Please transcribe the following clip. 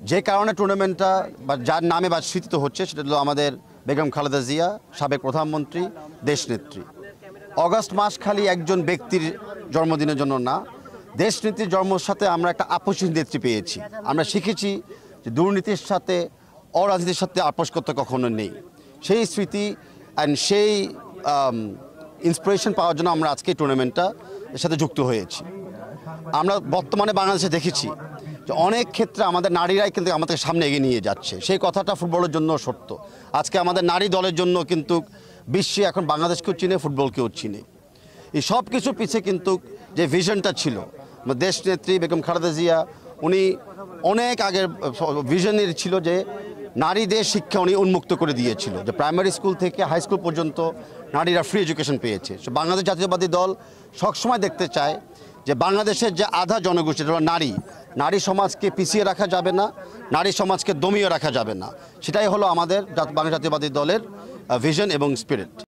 যে কারণে টুর্নামেন্টটা বা যার নামে বা স্মৃতিতে হচ্ছে সেটা হলো আমাদের বেগম খালেদা জিয়া, সাবেক প্রধানমন্ত্রী, দেশনেত্রী। অগাস্ট মাস খালি একজন ব্যক্তির জন্মদিনের জন্য না, দেশনেত্রীর জন্মের সাথে আমরা একটা আপোষহীন নেত্রী পেয়েছি। আমরা শিখেছি যে দুর্নীতির সাথে অরাজনীতির সাথে আপোষ করতে কখনো নেই। সেই স্মৃতি অ্যান্ড সেই ইন্সপিরেশন পাওয়ার জন্য আমরা আজকে টুর্নামেন্টটা এর সাথে যুক্ত হয়েছি। আমরা বর্তমানে বাংলাদেশে দেখেছি যে অনেক ক্ষেত্রে আমাদের নারীরাই কিন্তু আমাদের সামনে এগিয়ে নিয়ে যাচ্ছে। সেই কথাটা ফুটবলের জন্য সত্য। আজকে আমাদের নারী দলের জন্য কিন্তু বিশ্বে এখন বাংলাদেশকেও চিনে, ফুটবলকেও চিনে। এই সব কিছুর পিছিয়ে কিন্তু যে ভিশনটা ছিল, দেশনেত্রী বেগম খালেদা জিয়া উনি অনেক আগের ভিশনের ছিল যে নারীদের শিক্ষা উনি উন্মুক্ত করে দিয়েছিল, যে প্রাইমারি স্কুল থেকে হাই স্কুল পর্যন্ত নারীরা ফ্রি এডুকেশন পেয়েছে। বাংলাদেশ জাতীয়তাবাদী দল সবসময় দেখতে চায় যে বাংলাদেশের যে আধা জনগোষ্ঠী নারী সমাজকে পিছিয়ে রাখা যাবে না, নারী সমাজকে দমিয়ে রাখা যাবে না। সেটাই হলো আমাদের বাংলাদেশ জাতীয়তাবাদী দলের ভিশন এবং স্পিরিট।